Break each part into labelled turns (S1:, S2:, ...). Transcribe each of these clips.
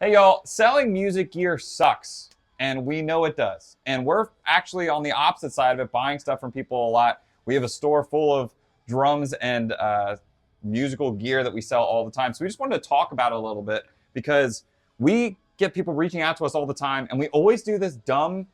S1: Hey y'all, selling music gear sucks, and we know it does. And we're actually on the opposite side of it, buying stuff from people a lot. We have a store full of drums and musical gear that we sell all the time. So we just wanted to talk about it a little bit because we get people reaching out to us all the time, and we always do this dumb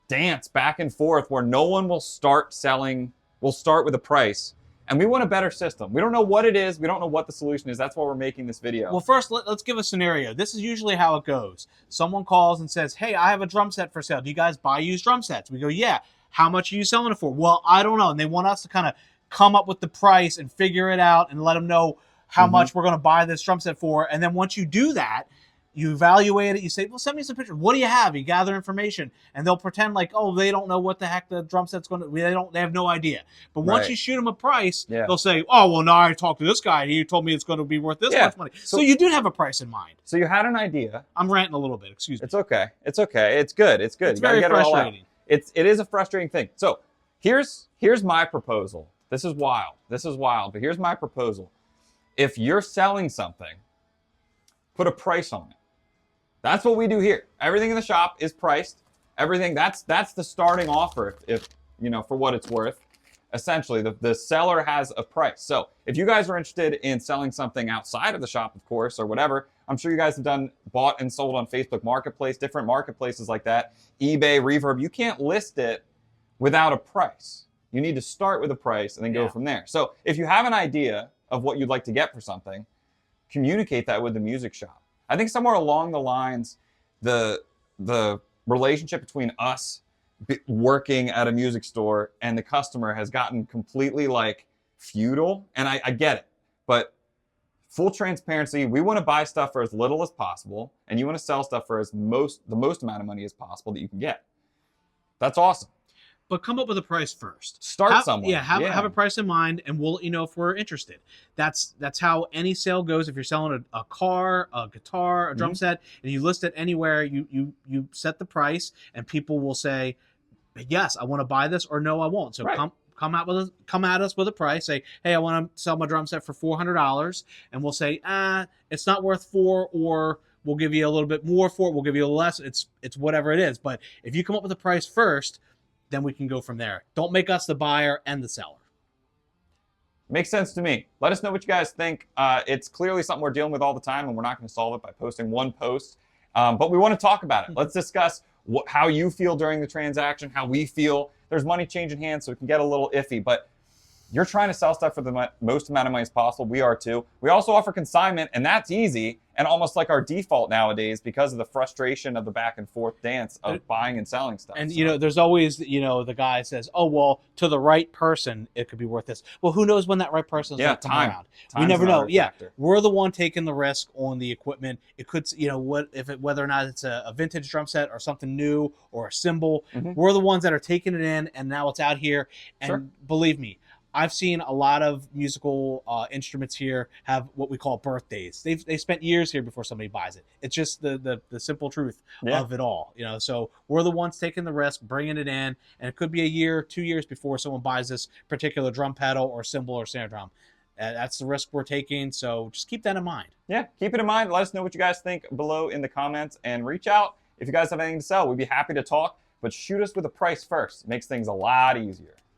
S1: dance back and forth where no one will start selling, we'll start with a price. And we want a better system. We don't know what it is. We don't know what the solution is. That's why we're making this video.
S2: Well, first, let's give a scenario. This is usually how it goes. Someone calls and says, hey, I have a drum set for sale. Do you guys buy used drum sets? We go, yeah. How much are you selling it for? Well, I don't know. And they want us to kind of come up with the price and figure it out and let them know how much we're going to buy this drum set for. And then once you do that, you evaluate it. You say, well, send me some pictures. What do you have? You gather information. And they'll pretend like, oh, they don't know what the heck the drum set's going to be. They have no idea. But once you shoot them a price, they'll say, oh, well, now I talked to this guy and he told me it's going to be worth this much money. So you do have a price in mind.
S1: So you had an idea.
S2: I'm ranting a little bit. Excuse me.
S1: It's okay. It's okay. It's good. It's good.
S2: It's very frustrating.
S1: It is a frustrating thing. So here's my proposal. This is wild. But here's my proposal. If you're selling something, put a price on it. That's what we do here. Everything in the shop is priced. Everything, that's the starting offer, if you know, for what it's worth. Essentially, the seller has a price. So if you guys are interested in selling something outside of the shop, of course, or whatever, I'm sure you guys have bought and sold on Facebook Marketplace, different marketplaces like that, eBay, Reverb. You can't list it without a price. You need to start with a price and then go from there. So if you have an idea of what you'd like to get for something, communicate that with the music shop. I think somewhere along the lines, the relationship between us working at a music store and the customer has gotten completely like feudal. And I get it, but full transparency, we want to buy stuff for as little as possible, and you want to sell stuff for the most amount of money as possible that you can get. That's awesome.
S2: But come up with a price first.
S1: Start somewhere.
S2: Yeah, have a price in mind, and we'll let you know if we're interested. That's how any sale goes. If you're selling a car, a guitar, a drum set, and you list it anywhere, you set the price, and people will say, yes, I want to buy this, or no, I won't. So come at us with a price. Say, hey, I want to sell my drum set for $400, and we'll say, it's not worth $400, or we'll give you a little bit more for it. We'll give you a little less. It's whatever it is. But if you come up with a price first, then we can go from there. Don't make us the buyer and the seller.
S1: Makes sense to me. Let us know what you guys think. It's clearly something we're dealing with all the time, and we're not going to solve it by posting one post. But we want to talk about it. Let's discuss how you feel during the transaction, how we feel. There's money changing hands, so it can get a little iffy. But you're trying to sell stuff for the most amount of money as possible. We are too. We also offer consignment, and that's easy and almost like our default nowadays because of the frustration of the back and forth dance of buying and selling stuff.
S2: And, you know, there's always, the guy says, oh, well, to the right person, it could be worth this. Well, who knows when that right person is going to come around? We never know. Yeah, we're the one taking the risk on the equipment. It could, whether or not it's a vintage drum set or something new or a cymbal, we're the ones that are taking it in, and now it's out here. And believe me, I've seen a lot of musical instruments here have what we call birthdays. They spent years here before somebody buys it. It's just the simple truth of it all. So we're the ones taking the risk, bringing it in, and it could be a year, 2 years before someone buys this particular drum pedal or cymbal or snare drum. That's the risk we're taking, so just keep that in mind.
S1: Yeah, keep it in mind. Let us know what you guys think below in the comments, and reach out if you guys have anything to sell. We'd be happy to talk, but shoot us with a price first. It makes things a lot easier.